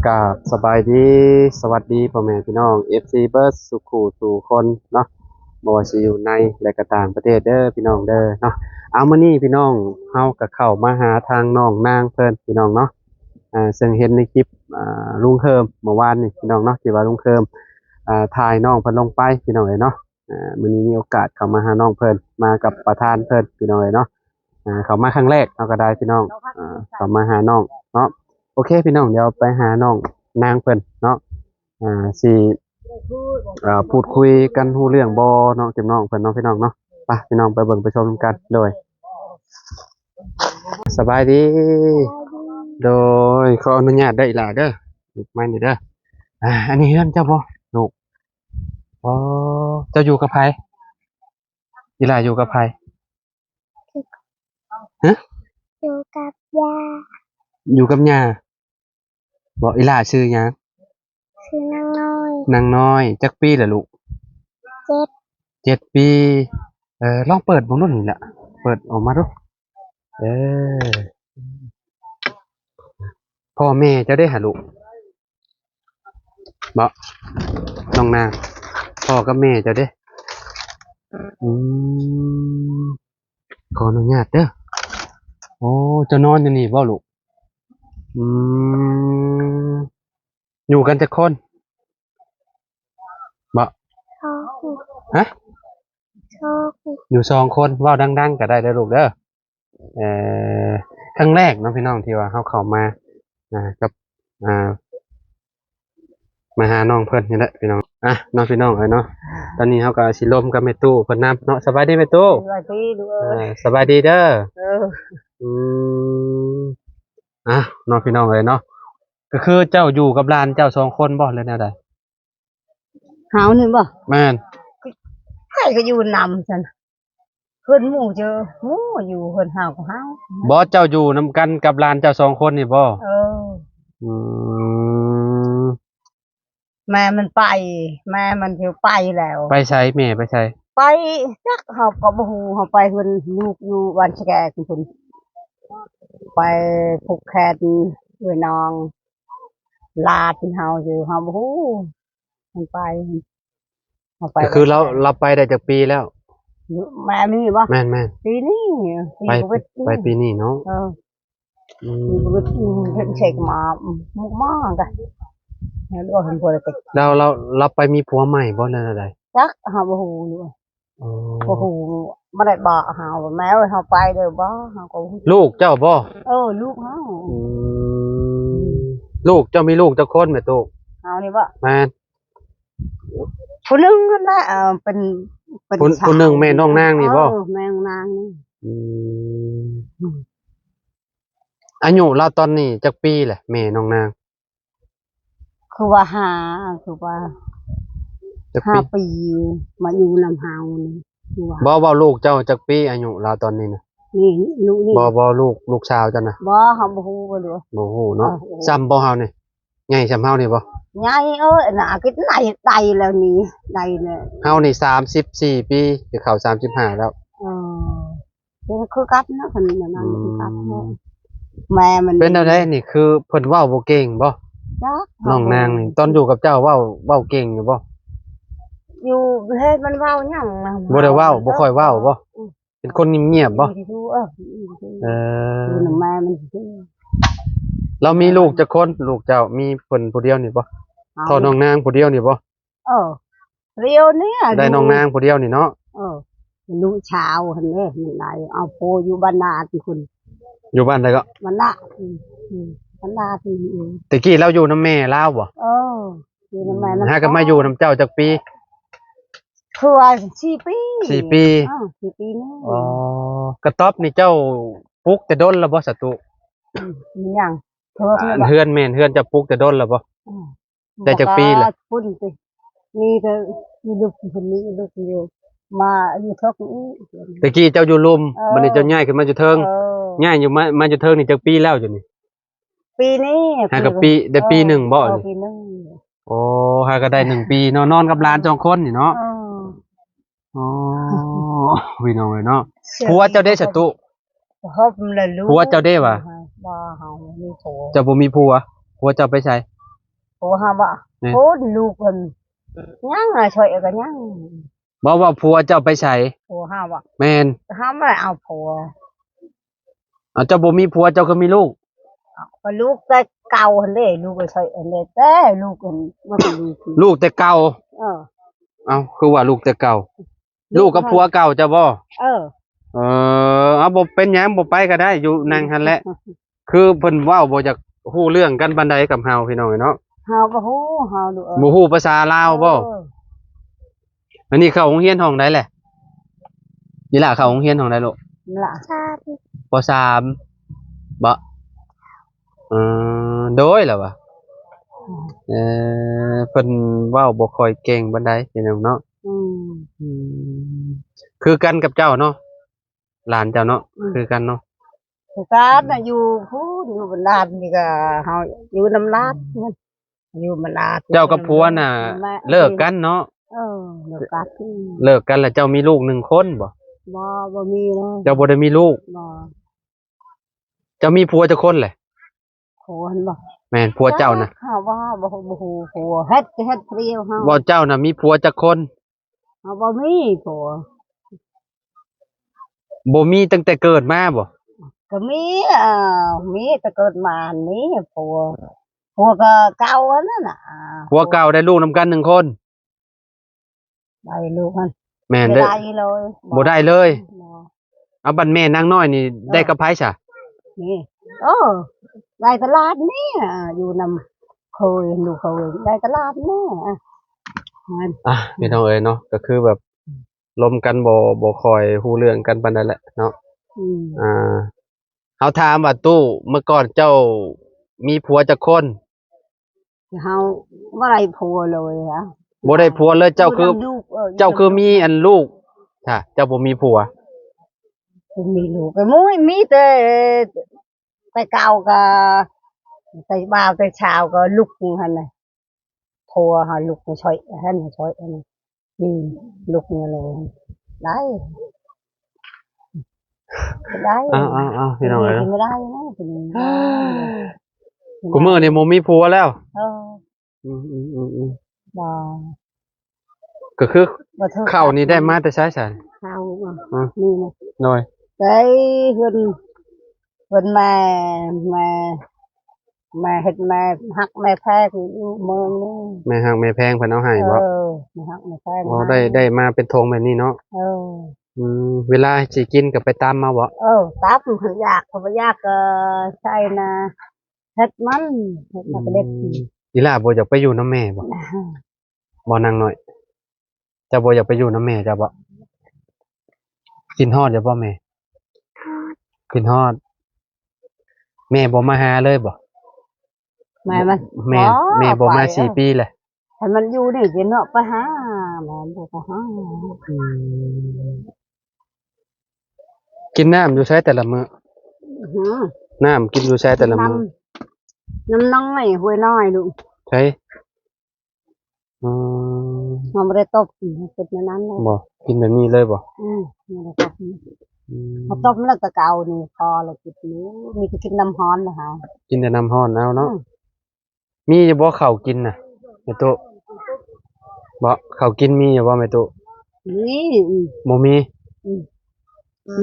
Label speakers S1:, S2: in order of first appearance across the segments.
S1: กราบสบายดีสวัสดีพ่อแม่พี่น้อง FC เบิร์ดสุขูสู่คนเนาะบ่ว่าสิอยู่ในและก็ต่างประเทศเด้อพี่น้องเด้อเนาะเอามื้อนี้พี่น้องเฮาก็เข้ามาหาทางน้องนางเพิ่นพี่น้องเนาะซึ่งเห็นในคลิปลุงเคิมเมื่อวานนี่พี่น้องเนาะที่ว่าลุงเคิมถ่ายน้องเพิ่นลงไปพี่น้องเอ้ยเนาะมื้อนี้มีโอกาสเข้ามาหาน้องเพิ่นมากับประธานเพิ่นพี่น้องเอ้ยเนาะเข้ามาครั้งแรกเนาะก็ได้พี่น้องเข้ามาหาน้องเนาะ โอเคพี่น้องเดี๋ยวไปหาน้องนางเพิ่นเนาะสิพูดคุยกันรู้เรื่องบ่เนาะกับน้องเพิ่นเนาะพี่น้องเนาะไปพี่น้องไปเบิ่งไปชมกันโดยสบายดีโดยขออนุญาตได้อีหล่าเด้อลูกไม้นี่เด้ออันนี้เฮือนเจ้าบ่ลูกอ๋อเจ้าอยู่กับไผอีหล่าอยู่กับไผฮะ
S2: อยู่กับยา
S1: อยู่กับย่าบ่อีหล่าชื่อหยัง
S2: คือนางน้อย
S1: นางน้อยจักปีล่ะลูก7 ปีลองเปิดเบิ่งดูนี่ล่ะเปิดออกมาดูเออพ่อแม่เจ้าได้หาลูกบ่น้องนางพ่อกับแม่เจ้าเด้อืมขออนุญาตเด้อโอ้เจ้านอนอยู่นี่บ่ลูกอืมอยู่กันจักคนบ่
S2: ชอบ
S1: ฮะ
S2: ชอบ
S1: อยู่2 คนเว้าดังๆก็ได้เด้อลูกเด้อเอ่อครั้งแรกเนาะพี่น้องที่ว่าเฮาเข้ามากับอ่ามาหาน้องเพิ่นนี่แหละพี่น้องน้องพี่น้องเอ้ยเนาะตอนนี้เฮาก็สิร่วมกับแม่ตู้เพิ่นนำเนาะสบายดีแม่ตู้
S2: สวัสดีดูเอ้ย
S1: สบายดีเด้อ
S2: เ
S1: อืมน้องพี่น้องเอ้ยเนาะก็คือเจ้าอยู่กับหลานเจ้า2 คนบ่หรือแนวใด
S2: หาวนี่บ่
S1: แม่น
S2: ใครก็อยู่นำซั่นเพิ่นหมู่เจอหมู่อยู่เพิ่นหาวก็หาว
S1: บ่เจ้าอยู่นำกันกับหลานเจ้า2 คนนี่บ่อืม
S2: แม่มันไปแม่มันสิไปแล้ว
S1: ไปไสแม่ไปไส
S2: ไปจักเฮาก็บ่ฮู้เฮาไปเพิ่นลูกอยู่บ้านสแกเพิ่นไปผูกแขนด้วยน้องลาดเฮาอยู่เฮาบ่ฮู้มันไปเฮาไป
S1: ก็คือเราไปได้จักปีแล้ว
S2: แม่มีบ่
S1: แม่น
S2: ปีนี้
S1: ๆไปปีนี้เนาะ
S2: มีเพิ่นเช็คมามุกมากะแล้วก็เพิ่นบ่ได้ไป
S1: เราไปมีผัวใหม่บ่นั่นน่ะใด
S2: จักเฮาบ่ฮู้อยู่บ่ฮู้บ่ได้บอกเฮาแม้ว่าเฮาไปเด้อบ่เฮาก็
S1: ลูกเจ้าบ่
S2: ลูกเฮา
S1: ลูกเจ้ามีลูกจักคนแม่ตู้
S2: เฮานี่บ่
S1: แม่น
S2: ผู้นึงนั่นแหละเป็น
S1: ผู้นึงแม่น้องนางนี่บ่
S2: แม่น้องนางนี่
S1: อายุเราตอนนี้จักปีแหละแม่น้องนาง
S2: คือว่า5 ปีมาอยู่นำเฮานี่
S1: บ่ลูกเจ้าจักปีอายุเราตอนนี้น่ะ
S2: นี่ลูกนี่
S1: บ่ลูกสาวเจ้าน่ะ
S2: บ่เฮาบ่ฮู้บ่รู้
S1: บ่ฮู้เนาะซ้ำบ่เฮานี่ใหญ่ซ้ำเฮานี่บ่
S2: ใหญ่น่ะคิดไดแล้วนี่ไดเนี่ย
S1: เฮานี่34ปีจะเข้า35แล้ว
S2: คือกันเนาะเพิ่นนั่นคือกันแม่มัน
S1: เป็นอะไรนี่คือเพิ่นเว้าบ่เก่งบ่
S2: จัก
S1: น้องนางนี่ตอนอยู่กับเจ้าเว้าเก่งอยู่บ่
S2: อยู่เฮ็ดมันเว้าหยัง
S1: บ่ได้เว้าบ่ค่อยเว้าบ่เป็นคนเงียบๆบ่
S2: แม่มัน
S1: เรามีลูกจักคนลูกเจ้ามีเพิ่นผู้เดียวนี่บ่เท่าน้องนางผู้เดียวนี่บ่
S2: เดียวเนี่ย
S1: ได้น้องนางผู้เดียวนี่เนาะ
S2: ลูกชาวหั่นเด้มันได้เอาโพอยู่บ้านนาที่คุณ
S1: อยู่บ้านใดก็
S2: บ้านนาบ้านนาที่
S1: ตะกี้เราอยู่นำแม่ลาวบ่
S2: อยู่นำแม่นำ
S1: ก็มาอยู่นำเจ้าจักปี
S2: คือว่า4 ปี
S1: 4 ปี
S2: 4 ปีนี่
S1: กระต๊อบนี่เจ้าปลูกแต่ดนแล้วบ่สตุ
S2: มีหยัง
S1: เฮือนแม่นเฮือนจะปลูกแต่ดนแล้วบ่ได้จักปีล่ะ
S2: พุ่นสิมีแต่มีลูกคนนี้ลูกเดียวมาอยู่ทอกนี้
S1: ตะกี้เจ้าอยู่ลุมบัดนี้เจ้าย้ายขึ้นมาอยู่เทิงย้ายอยู่มาอยู่เทิงนี่จักปีแล้วอยู่นี่
S2: ปีนี้
S1: หากับปีได้ปี1บ่
S2: ปีนึง
S1: หาก็ได้1 ปีนอนกับหลาน2 คนนี่เนาะพี่น้องเอ้ยเนาะผัวเจ้าได้สตุผัวเจ้าได้ว่ะ
S2: บ่เฮามีผัว
S1: เจ้าบ่มีผัวเจ้าไปไส
S2: ผัวเฮาบ่โอ้ลูกเพิ่นยังอ่ะช่วยกันยัง
S1: บ่ว่าผัวเจ้าไปไส
S2: ผัวเฮาบ่
S1: แม่น
S2: เฮาไม่เอาผัว
S1: เอาเจ้าบ่มีผัวเจ้าก็มีลูก
S2: ก็ลูกแต่เก่าหั่นเด้ลูกก็ช่วยอันเด้แต่ลูกเพิ่นบ่เป็นลูก
S1: ลูกแต่เก่า
S2: เออ
S1: เอ้าคือว่าลูกแต่เก่า ลูกกับผัวเก่าเจ้าบ่
S2: เออ
S1: เอาบ่เป็นหยังบ่ไปก็ได้อยู่นั่งหั่นแหละ คือเพิ่นเว้าบ่อยากฮู้เรื่องกันปานใดกับเฮาพี่น้องเนาะ
S2: เฮาบ่ฮู้เฮาดู
S1: บ่ฮู้ภาษาลาวบ่อันนี้เข้าโรงเรียนห้องใดแหละนี่ล่ะเข้าโรงเรียนห้องใดลูก
S2: ล่ะ
S1: ปสามบ่โดยล่ะวะเพิ่นเว้าบ่ค่อยเก่งปานใดพี่น้องเนาะ
S2: อืม
S1: คือกันกับเจ้าเนาะหลานเจ้าเนาะคือกันเนาะ
S2: ผู้การน่ะอยู่ผู้อยู่บนลาดนี่ก็เฮาอยู่นำลาดมันอยู่บนลาด
S1: เจ้ากับผัวน่ะเลิกกันเนาะ
S2: เออเลิกกัน
S1: เลิกกันแล้วเจ้ามีลูก1คนบ่
S2: บ่มีเลย
S1: เจ้าบ่ได้มีลูก
S2: บ่
S1: เจ้ามีผัวจักคนแหละ
S2: โหนบ่
S1: แม่นผัวเจ้าน่ะ
S2: เฮาว่าบ่ฮู้ผัวเฮ็ดเปรี้ยวเฮา
S1: ว่าเจ้าน่ะมีผัวจักคน
S2: เฮาบ่มีผัว
S1: บ่มีตั้งแต่เกิดมาบ่
S2: ก็มีมีแต่เกิดมามีผัวก็เก่าอันนั้นน่ะ
S1: ผัวเก่าได้ลูกนำกัน1คน
S2: ได้ลูกมัน
S1: แม่น
S2: ไม่
S1: เด้อ
S2: ได้เลย
S1: บ่ได้เลย
S2: บ่
S1: เอาบัดแม่นางน้อยนี่ได้กับไผซะ
S2: นี่ได้ตลาดนี่อยู่นำเคยดูเคยได้ตลาดนี่มัน
S1: พี่น้องเอ้ยเนาะก็คือแบบลมกันบ่ค่อยฮู้เรื่องกันปานใดแหละเนาะ เฮาถามว่าตู้เมื่อก่อนเจ้ามีผัวจักคน
S2: เฮาบ่ได้ผัวเลยฮะ
S1: บ่ได้ผัวเลยเจ้าคือ
S2: ลูก
S1: เจ้าคือมีอันลูกค่ะเจ้าบ่มีผัว
S2: มีลูกก็มุ้ยมีแต่เก่าก็แต่บ่าวแต่เช้าก็ลูกหั่นน่ะผัวหาลูกมาช่วยหั่นช่วยอันนี้ลูกนี่เลยได้ได้
S1: อ้าวพี่น้องเอ้ย
S2: ไม่ได้นะทีนี้
S1: กูมื้อนี่บ่มีผัวแล้ว
S2: เออ บ่
S1: ก็คือ
S2: บ่เทิด
S1: ข้าวนี่ได้มาแต่ไสซะ
S2: ข้าว
S1: อืม
S2: นี่นะ
S1: น้อย
S2: ได้เพิ่นแม่เฮ็ดแม่ฮักแม่แพงอยู่เมืองนี่
S1: แม่ฮักแม่แพงเพิ่นเอาให้บ่
S2: แม่ฮักแม่แพง
S1: อ๋อได้มาเป็นธงแบบนี้เนาะ เวลาสิกินก็ไปตามมาบ่
S2: ตาผู้อยากเขาบ่อยากก็ใช่นะเฮ็ดมันก็เด็ด
S1: อีหล่าบ่อยากไปอยู่นำแม่บ่บ่นางน้อยเจ้าบ่อยากไปอยู่นำแม่เจ้าบ่กินฮอดอยู่บ่แม่กินฮอดแม่บ่มาหาเลยบ่
S2: แม่มัน
S1: แม่บ่มา4ปีแหละ
S2: ถ้ามันอยู่นี่สิเนาะไปหาแม่บ่ไปหา
S1: กินน้ำอยู่ไสแต่ละมื้อน้ำกินอยู่ไสแต่ละมื้อ
S2: น้ำน้อยห้วยน้อยลูก
S1: ใช่
S2: เราไม่ได้ตบเป็นอย่างนั้นเลย
S1: บ่กินแบบนี้เลยบ่
S2: ไม่ได้ตบเขาตบแล้วตะเกานี่พอเรากินนี้มีก็กินน้ำฮ้อนนะฮะ
S1: กินแต่น้ำร้อนเอาเนาะมีอยู่บ่ข้าวกินน่ะแม่ตุบ่ข้าวกินมีอยู่บ่แม่ตุ
S2: นี่
S1: บ่มี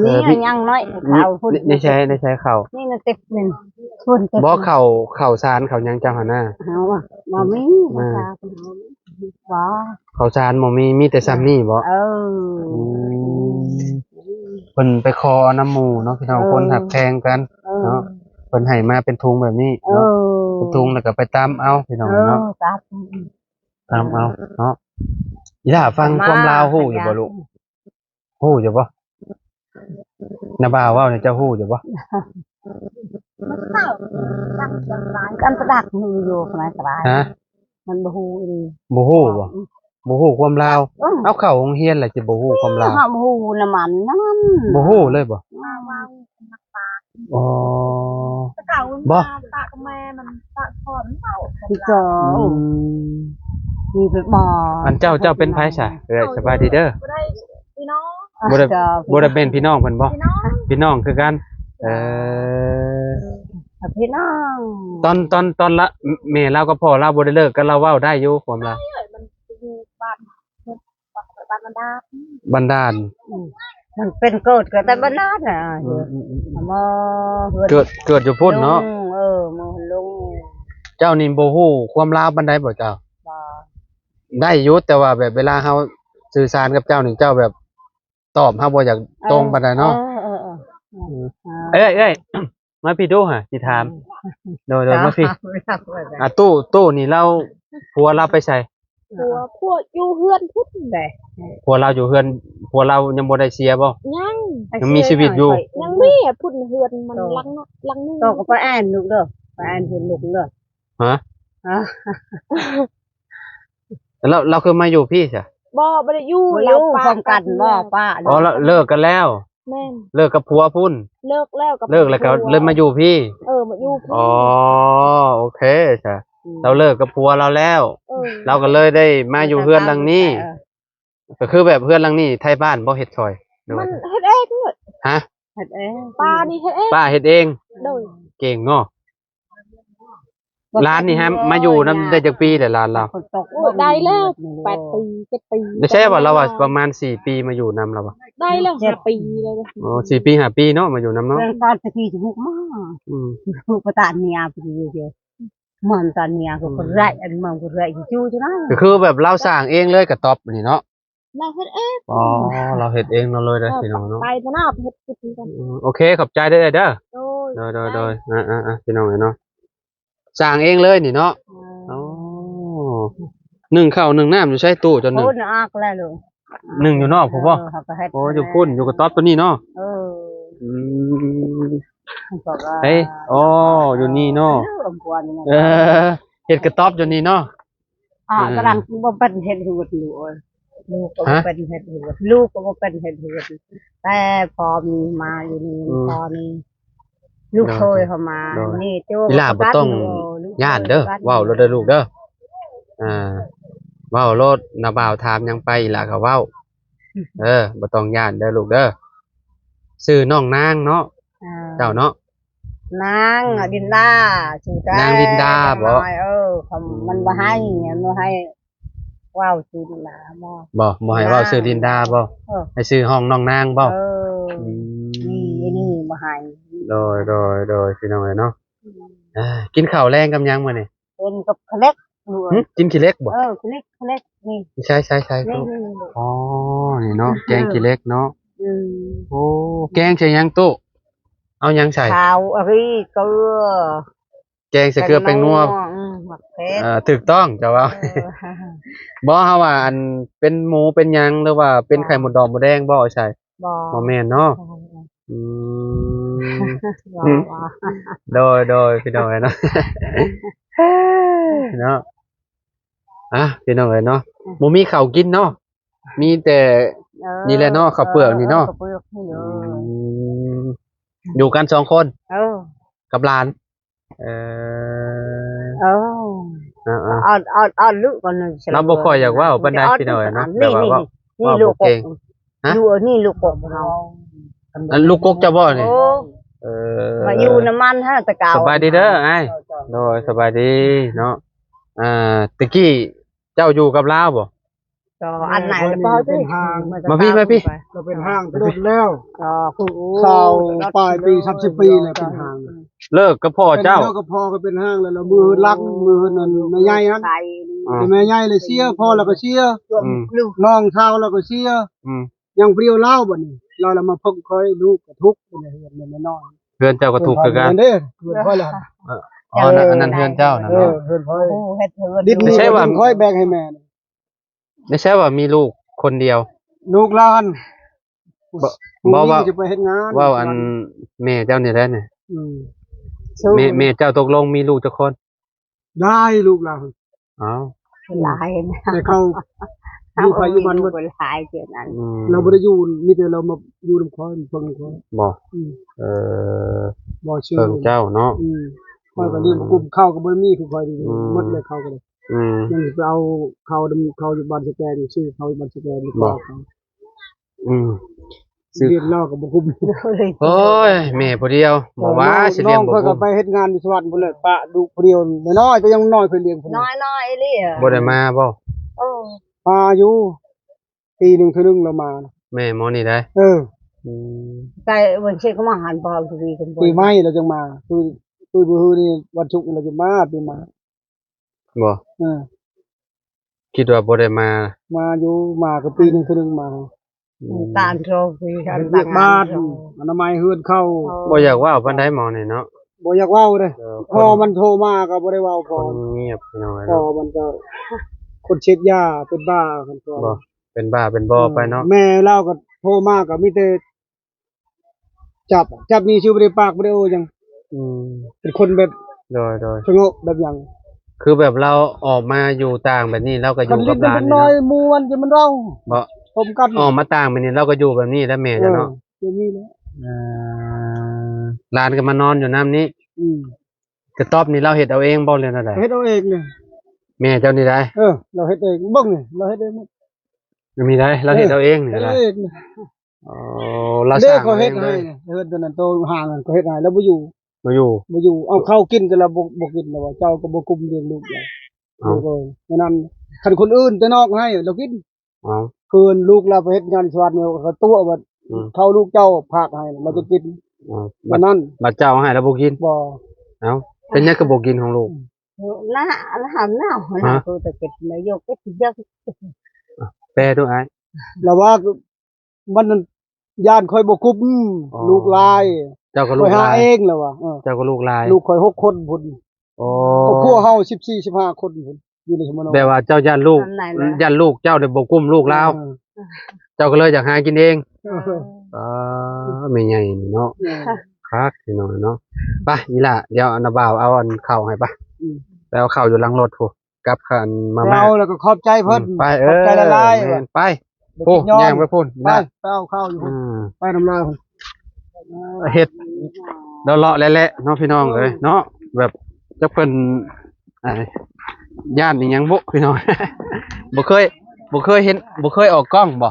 S2: นี่ยังน้อยเขาพูด
S1: ได้ใช้ข้าว
S2: นี่นะเต็มหนึ่งส่วนเต็ม
S1: บ่ข้าวสารข้าวหยังจังหั่นน่ะ
S2: เอาอ่ะบ่มีบ่บ่
S1: ข้าวสารบ่มีแต่ซ้ำนี่บ่เพิ่นไปขอน้ำหมู่เนาะพี่น้องคนหักแพงกันเนาะเพิ่นให้มาเป็นทุงแบบนี้เนาะเป็นทุงแล้วก็ไปตามเอาพี่น้องเนาะตามเอาเนาะย่าฟังความลาวฮู้อยู่บ่ลูกฮู้อยู่บ่นาบ่าวเว้าเนี่ยเจ้าฮู้อยู่บ่
S2: กันประดักมืออยู่สบายสบาย
S1: ฮะ
S2: มันบ่ฮู้ดี
S1: บ่ฮู้บ่บ่ฮู้ความลาวเอาเข้าโรงเรียนแล้วสิบ่ฮู้ความลาว
S2: บ่ฮู้น้ำมันนั่น
S1: บ่ฮู้เลยบ่อ๋อบ่
S3: ปากแม่มันปากถอนเมา
S2: พี่จอมีไปบ่
S1: อันเจ้าเป็นไผซะสบายดีเด้อ
S3: บ่ได้พี่น้อง
S1: บ่ได้เป็นพี่น้องเพิ่นบ่
S3: พี่น้อง
S1: พี่น้องคือกัน
S2: พี่น้อง
S1: ตอนละแม่เราก็พ่อเราบ่ได้เลิกกันเราเว้าได้อยู่ความละ
S3: เอ้ยมันอยู่บ้านบ้านมันดา
S1: บันดาล
S2: มันเป็นเกิดแต่บ้านนาน่ะมาเฮือน
S1: เกิดอยู่พุ่นเนาะ
S2: มาลุง
S1: เจ้านี่บ่ฮู้ความลาวปานใดบ่เจ้า
S2: บ่
S1: ได้อยู่แต่ว่าแบบเวลาเฮาสื่อสารกับเจ้านี่เจ้าแบบตอบเฮาบ่อยากตรงปานใดเนาะเอ้ย มาพี่ดูหะสิถามโดยมาพี่ตู้นี่เราผัวเราไปใส่
S3: พวกอยู่เฮือนพุ่น
S2: ได้
S1: ผัวเราอยู่เฮือนผัวเรายังบ่ได้เสียบ่
S3: ยัง
S1: มีชีวิตอยู่
S3: ยังมีอะพุ่นเฮือนมันลังนึง
S2: ก็ไปอ่านลูกเด้อไปอ่านเพิ่นลูกเด้อ
S1: ฮะ
S2: ฮะ
S1: แล้วเราคือมาอยู่พี่ใช่
S3: บ่ได้อยู่
S2: อยู่พร้อมกันบ่ป้า
S1: อ๋อแล้วเลิกกันแล้ว
S3: แม่น
S1: เลิกกับผัวพุ่น
S3: เลิกแล้วกับ
S1: เลิกแล้วก็เลยมาอยู่พี่
S3: มาอยู่พุ่น
S1: อ๋อโอเคใช่เราเลิกกับผัวเราแล้ว เราก็เลยได้มาอยู่เฮือนหลังนี้ ก็คือแบบเฮือนหลังนี้ไทยบ้านบ่เฮ็ดซอยโดย
S3: มันเฮ็ดเองเลย
S1: ฮะ
S2: เฮ็ดเอง
S3: ป้านี่เฮ็ดเอง
S1: ป้าเฮ็ดเอง
S3: โดย
S1: เก่งเนาะร้านนี่ฮะมาอยู่นำได้จักปีแหละร้านเรา
S2: คนตก
S3: โอ้ได้แล้ว8 ปี7 ปี
S1: ไม่ใช่ว่าเราว่าประมาณ4ปีมาอยู่นำเราบ่
S3: ได้แล้ว5 ปีเลย
S1: อ๋อ4ปี5ปีเนาะมาอยู่นำเนาะ
S2: เรื่องตอนตะกี้จะบุกมา
S1: อืม
S2: บุกประตานเนียไปเยอะๆมันตอนเนียก็คนไรอันมันคนไรอยู่จู่จังนะ
S1: ก็คือแบบเราสร้างเองเลยกับต๊อบนี่เนาะ
S3: เราเฮ็ดเอง
S1: อ๋อเราเฮ็ดเองเราเลยเด้อพี่น้องเนาะ
S3: ไปตะนาเฮ็ดกินกัน
S1: โอเคขอบใจเด้อเด้อ
S3: โดย
S1: โดยพี่น้องเนาะสร้างเองเลยนี่เนาะอ๋อนึ่งข้าวนึ่งน้ำอยู่ใช้ตู้จนหนึ่ง
S2: โอ้นออกแล้วลูก
S1: นึ่งอยู่นอกผมบ่โอ้อยู่พุ่นอยู่กับต๊อบตัวนี้เนาะ
S2: เออ
S1: อืมเฮ้ยอ๋ออยู่นี่เนาะเออเฮ็ดกระต๊อบอยู่นี่เนาะ
S2: กำลังบ่เป็นเฮ็ดหืดอยู่ลูกก็บ่เป็นเฮ็ดหืดลูกก็บ่เป็นเฮ็ดหืดแต่พอมีมาอยู่นี่พอนี่ลูกเคยเข้ามานี่โจ้
S1: อีหล่าบ่ต้องย่านเด้อเว้าแล้วเด้อลูกเด้อเว้ารถนาบ่าวถามหยังไปอีหล่าก็เว้าบ่ต้องย่านเด้อลูกเด้อชื่อน้องนางเนาะเจ้าเนาะ
S2: นางดินดาชื่อได้
S1: นางดินดาบ่
S2: มันบ่ให้มันให้ว้าวชื่อดินดาบ่
S1: บ่ให้เว้าชื่อลินดาบ่ให้ชื่อห้องน้องนางบ่
S2: นี่บ่ให้
S1: โดยพี่น้องเอ้ยเนาะกินข้าวแรงกับหยังมื้อนี่
S2: เป็นกับคเล็ก
S1: กินขี้เล็กบ่
S2: คเล็กนี่
S1: ใช่อ๋อนี่เนาะแกงขี้เล็กเนาะโอ้แกงใส่หยังตู้เอาหยังใส่
S2: ข้าวอะไรเกลือ
S1: แกงใส่เกลือแป้งนัว
S2: หมักเพชร
S1: ถูกต้องเจ้าว่าบ่เฮาว่าอันเป็นหมูเป็นหยังหรือว่าเป็นไข่มดดองมดแดงบ่ใช่บ่แม่นเนาะอืมโดยพี่น้องเอ้ยเนาะเนาะพี่น้องเอ้ยเนาะบ่มีข้าวกินเนาะมีแต่นี่แหละเนาะข้าวเปลือกนี่เนาะ
S2: ข้าวเปลือกนี่เนาะ
S1: อยู่กัน2 คน กับหลาน
S2: เอาลูกก่อน
S1: เราบ่ค่อยอยากเว้าปานใดพี่น้องเอ้ยเนาะแต่ว่าเว้า
S2: นี่ลูกก
S1: ฮะ
S2: นี่ลูกกเฮา
S1: อันลูกกกเจ้าบ่นี่
S2: มาอยู่น้ำมันฮะตะเกา
S1: สบายดีเด้ออ้ายโดยสบายดีเนาะตะกี้เจ้าอยู่กับลาวบ่
S2: อันไหนบ่เป็นห้าง
S1: มาพี่
S4: เราเป็นห้างหลุดแล้ว
S2: คุณ
S4: เข้าปลายปี30 ปีแล้วเป็นห้าง
S1: เลิกกับพ่อเจ้า
S4: แล้วก็พอก็เป็นห้างแล้วมือลักมือนั่นแม่ใหญ่นั้น
S2: ไก่
S4: แต่แม่ใหญ่เลยเสียพ่อแล้วก็เสีย
S2: ลูก
S4: น้องเฒ่าแล้วก็เสีย ยังเปรี้ยวเล่าบัดนี้เราละมาเพิ่งค่อยลูกกระทุกเป็นเฮือนน้อย
S1: เพื่อนเจ้าก็ถูกข์คือกัน
S4: เด้อเฮือนค่อยละ
S1: อ๋ออันนั้นเพื่อนเจ้านะเนาะ
S4: เฮือนค่อย
S2: เฮ็ดเถิด
S4: ดินนี่ค่อยแบ่งให้แม่
S1: ไม่ใช่ว่ามีลูกคนเดียว
S4: ลูกหลาน
S1: บ่ว่า
S4: จะไปเฮ็ดงาน
S1: ว่าอันแม่เจ้านี่แหละเนี่ย แม่เจ้าตกลงมีลูกจักคน
S4: ได้ลูกหลาน
S1: อ้าว
S2: หลายนะ
S4: แต่เขาอยู่ไปอยู่มันหมด
S2: หลายเกินนั้น
S4: เราบ่ได้อยู่มีแต่เรามาอยู่นำค่อยเพิ่งค่อย
S1: บ่
S4: บ่ชื่อ
S1: เพิ่งเจ้าเนาะ
S4: ค่อยก็เลี้ยงกลุ่มข้าวก็บ่มีคือค่อยดีหมดเลยข้าวก็เลยยังไปเอาข้าวดำข้าวอยู่บ้านสแกนชื่อข้าวอยู่บ้านสแกนนี่ก็เขา
S1: อืม ซื้อ
S4: เรียนเล่ากับบ่คุ้ม
S2: เลย
S1: โอ้ยแม่ผู้เดียวบ่ว่าสิเลี้ยง
S4: น้
S1: บ่
S4: เพิ่นก็
S1: คุ้ม
S4: ไปเฮ็ดงานอยู่สวรรค์พุ่นแหละปะลูกผู้เดียวน้อยๆก็ยังน้อยเพิ่นเลี้ยงพุ่น
S2: น้อยๆเลยอ่ะ
S1: บ่ได้มาบ่
S2: โอ้
S4: มาอยู่ปีหนึงเทื่อนึงเรามานะ
S1: แม่หมอนี่ได้
S4: เออ
S1: อืม
S2: ใจวันเช็คก็มาหันพอทีวีกันบ่
S4: ปีใหม่เราจะมาคือบ่ฮู้นี่วันศุกร์เราจะมาปีใหม่
S1: บ่
S4: เออ
S1: คิดว่าบ่ได้มา
S4: มาอยู่มาก็ปีหนึงเทื่อนึงมา
S2: การโทรคุยกัน
S4: เรียกบ้านอนามัยเฮือนเข้า
S1: บ่อยากเว้าปานใดหมอนี่เนาะ
S4: บ่อยากเว้าเด้
S1: เออ
S4: พอมันโทรมาก็บ่ได้เว้าพ
S1: ค
S4: อน
S1: เงียบพี่น้อย
S4: พอ
S1: เนาะ
S4: มันก็คนเช็ดยาเป็นบ้ากันตัว
S1: บ่เป็นบ้าเป็นบ่ไปเนาะ
S4: แม่เล่าก็โทรมาก็มีแต่จับนี่ชื่อบ่ได้ปากบ่ได้โอ้หยัง
S1: อืม
S4: เป็นคนแบบ
S1: โดย
S4: สงบแบบหยัง
S1: คือแบบเราออกมาอยู่ต่างแบบนี้เราก็อ
S4: คัน
S1: ยู่
S4: ลิ้
S1: กัน บหลาน
S4: เป็น
S1: นี่
S4: น้อย
S1: เนาะ
S4: หมู่มันจะมันร้อง
S1: บ่
S4: ผมกัน
S1: ออกมาต่างแบบนี้เราก็อยู่แบบนี้แล้วแม่จ้ะเนาะ
S4: เดี๋ยวนี้แหละ
S1: หลานก็มานอนอยู่น้ำนี้
S4: อืม
S1: กระต๊อบนี่เราเฮ็ดเอาเองบ่เลยนะใด
S4: เฮ็ดเอาเองเนี่ย
S1: แม่เจ้านี่ได้
S4: เราเฮ็ดเองเบิ่งนี่เราเฮ็ดเองหมด
S1: มีได้เราเฮ็ดเอาเองนี่
S4: เฮ็ด
S1: ล่ะ
S4: เอาเองเนี่ย
S1: อ๋อเราส
S4: เด็
S1: ร้าก ง
S4: ก็
S1: เอาเอ
S4: เฮ็ด
S1: งเล
S4: ให้
S1: ย
S4: เนี่ยเฮ็ดตัวนั้นโตห่างกันก็เฮ็ดให้แล้วบ่อยู่
S1: มาอยู่
S4: เอาข้าวกินก็แล้วบ่กินแล้วว่าเจ้าก็บ่กุมเลี้ยงลูกเลย
S1: เอ้า
S4: เลยฉะนั้นคันคนอื่นแต่นอกให้เรากิน
S1: อ๋อ
S4: คืนลูกเราไปเฮ็ดงานสวัสดิ์เนี่ยก็ตัวว่า
S1: อืม
S4: เข้าลูกเจ้าพากให้เราจะกิน
S1: อ๋อ
S4: วันนั้น
S1: บัดเจ้าให้แล้วบ่กิน
S4: บ่
S1: เอ้าเป็นหยังก็บ่กินของลูก
S2: หน้าหำหน้าหัวหน้าตัวตะเก็บนายกก็ถึงจะ
S1: แปลดูอ้าย
S4: แล้วว่ามันนั้นย่านค่อยบ่คุม
S1: อ๋อ
S4: ลูกหลาย
S1: เจ้าก็
S4: ค่
S1: ลู
S4: อย
S1: ก
S4: หา
S1: หลาย
S4: เองแล้วว่า
S1: เจ้าก็ลูกหลาย
S4: ลูกค่อย6คนพุ่น
S1: โอ้
S4: ครอบครัวเฮา14 15คนพุ่นอยู่ในสมโน
S1: แปลว่าเจ้าย่านลูกย่านลูกเจ้าได้บ่กุ้มลูกเราเจ้าก็เลยอยากหากินเอง
S4: เออ
S1: อ๋อไม่ใหญ่นี่เนาะ
S4: เออ
S1: ครับพี่น้องเนาะไปนี่ล่ะเดี๋ยวอันนาบ่าวเอาอันเข้าให้ปะ
S4: อืม
S1: ไปเอาเข้าอยู่หลังรถพูกับขันมาม่า
S4: เราแล้วก็ขอบใจเพิ่น
S1: ไป
S4: ขอบใจละลาย
S1: แม่
S4: ว่ะ
S1: นไป
S4: เดี๋ยว
S1: โอ้
S4: กินย้อน
S1: ย่างไปพุ่น
S4: ไป
S1: นะ
S4: ไปเอาข้าวอยู่พุ่น
S1: อืม
S4: ไปน้ำลายพุ่น
S1: เฮ็ดเลาะๆแหละๆเนาะพี่น้องเอ้ยเนาะแบบจะเพิ่นอ่าย่านนี่ยังบ่พี่น้อง บ่เคยเห็นบ่เคยออกกล้องบ่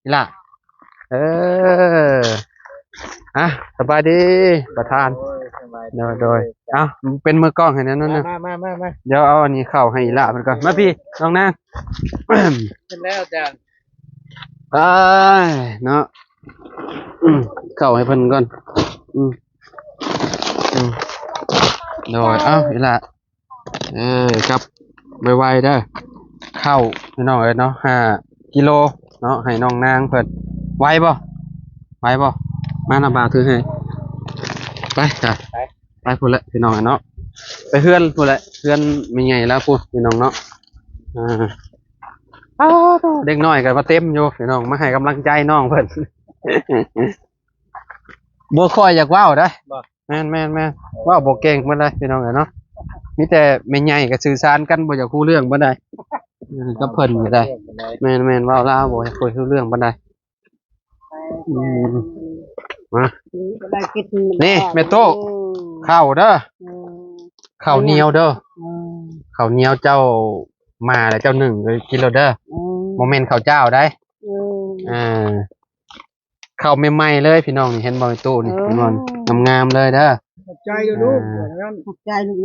S1: นี่ล่ะเอออ่ะสบายดีประธานโดยเอ้าเป็นมือกล้องให้แนั่นน่ะ
S4: มา
S1: เดี๋ยวเอาอันนี้เข้าให้อีหละมันก่อนมาพี่น้องนาง
S4: เป็นแล้วจ้ะ
S1: ไปเนาะเข้าให้เพิ่นก่อนอืมโดยเอ้าอีหละครับไวๆเด้อเข้าพี่น้องเอ้ยเนาะ5 กิโลเนาะให้น้องนางเพิ่นไหวบ่มาน้ำบาถือให้ไปจ้ะไปพุ่นแหละพี่น้องเอ้ยเนาะไปเฮือนพุ่นแหละเฮือนมีไงแล้วพุ่นพี่น้องเนาะเด็กน้อยก็มาเต็มอยู่พี่น้องมาให้กำลังใจน้องเพิ่น บ่ค่อยอยากเว้าได้แม่นเว้าบ่เก่งปานใดพี่น้องเอ้ยเนาะมีแต่แม่ใหญ่ก็สื่อสารกันบ่อยากรู้เรื่องปานใดกับเพิ่นก็ได้แม่นเว้าลาวบ่อยากคุยรู้เรื่องปานใดมา
S2: ได้กิน
S1: นี่แม่โต้ข้าวเด้อข้าวเหนียวเด้อข้าวเหนียวเจ้ามาแล้วเจ้าหนึ่งเลยกินแล้วเด้อบ่แม่นข้าวเจ้าได้ข้าวใหม่ๆเลยพี่น้องนี่เห็นบ่ในตู้นี่พี่น้องงามๆเลยเด้อ
S4: ขอบใจอยู่ลูกงั้น
S2: ใจลูก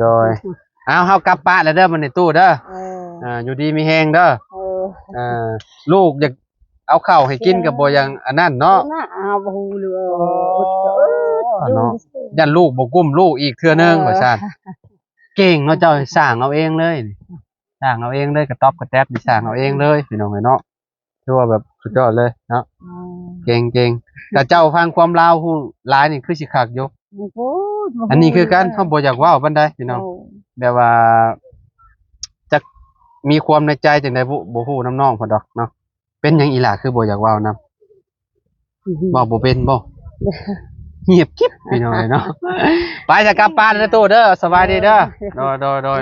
S1: โดยเอาเฮากลับบ้านแล้วเด้อมันในตู้เด้ออยู่ดีมีแฮงเด้อลูกอยากเอาข้าวให้กินกับบ่อย่างอันนั้นเนาะ
S2: น่ะเอาบ่ฮู้เลย
S1: เนาะยันลูกบ่กุ้มลูกอีกเทื่อนึงว่าซั่นเก่งเนาะเจ้าสร้างเอาเองเลยนี่สร้างเอาเองเลยกระต๊อบกระแต๊บนี่สร้างเอาเองเลยพี่น้องเอ้ยเนาะถือว่าแบบสุดยอดเลยเนาะเก่งแต่เจ้าฟังความลาวฮู้หลายนี่คือสิคักอยู่อันนี้คือการเฮาบ่อยากเว้าปานใดพี่น้องแบบว่าจักมีความในใจจังได๋บ่ฮู้น้ำน้องเพิ่นดอกเนาะเป็นหยังอีหล่ะคือบ่อยากเว้านำเว้าบ่เป็นบ่ เงียบกิ๊บพี่น้องเนาะไปจะกลับบ้านเด้อตู้เด้อสบายดีเด้อโดย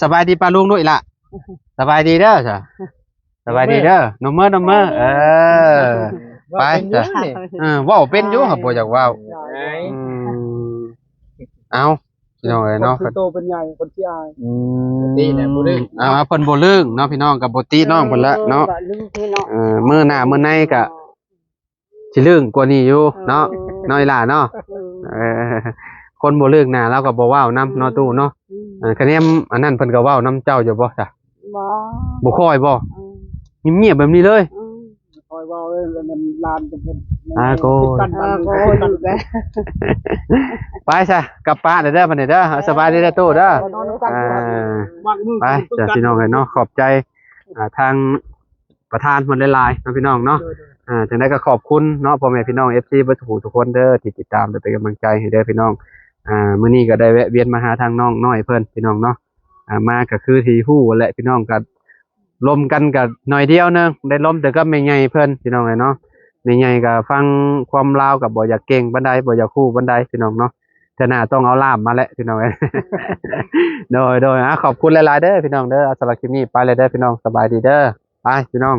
S1: สบายดีป้าลุงด้วยล่ะสบายดีเด้อจ้ะสบายดีเด้อนมเมอไปจ้ะเว้าเป็นอยู่ครับบ่อยากเว้าเอาพี่น้องเนาะ
S4: คนโตเป็นใหญ่คนที่อาย
S1: ตีแหละบ่ลึกเพิ่นบ่ลึกเนาะพี่น้องก็บ่ตีน้องเพิ่นละเนาะมื้อหน้ามื้อในก็ สิลึงกว่านี้อยู่เนาะน้อยล่ะเนาะเออคนบ่ลึกหน้าเราก็บ่เว้านํเนาะตู้เนาะคะแนนอันนั้นเพิ่นก็เว้านํเจ้าอยู่บ่จ้ะ
S2: บ่
S1: บ่ค่อยบ่เงียบๆแบบนี้เลย
S4: คอยว่าแล้วมันลานเป็น
S1: โก
S4: กัน
S2: โอ้ยอยู่กัน
S1: ไปซะกลับป้านเด้อบัดนี้เด้อสบายดีเด้อตู้เด้อ
S4: นอนกัน วางมือ
S1: ไปจ้ะพี่น้องเอ้ยเนาะขอบใจทางประธานเพิ่นหลายๆเนาะพี่น้องเนาะจังได๋ก็ขอบคุณเนาะพ่อแม่พี่น้อง FC เบ่ทุกคนเด้อที่ติดตามและเป็นกำลังใจให้เด้อพี่น้องมื้อนี้ก็ได้แวะเวียนมาหาทางน้องน้อยเพิ่นพี่น้องเนาะมาก็คือที่ฮู้แหละพี่น้องก็ลมกันก็หน่อยเดียวนึงได้ลมแต่ก็ไม่ใหญ่เพิ่นพี่น้องเอ้ยเนาะไม่ใหญ่ก็ฟังความลาวก็บ่อยากเก่งปานใดบ่อยากฮู้ปานใดพี่น้องเนาะแต่น่าต้องเอาล่ามมาแหละพี่น้องเอ้ย โดยขอบคุณหลายๆเด้อพี่น้องเด้อสำหรับคลิปนี้ไปเลยเด้อพี่น้องสบายดีเด้อไปพี่น้อง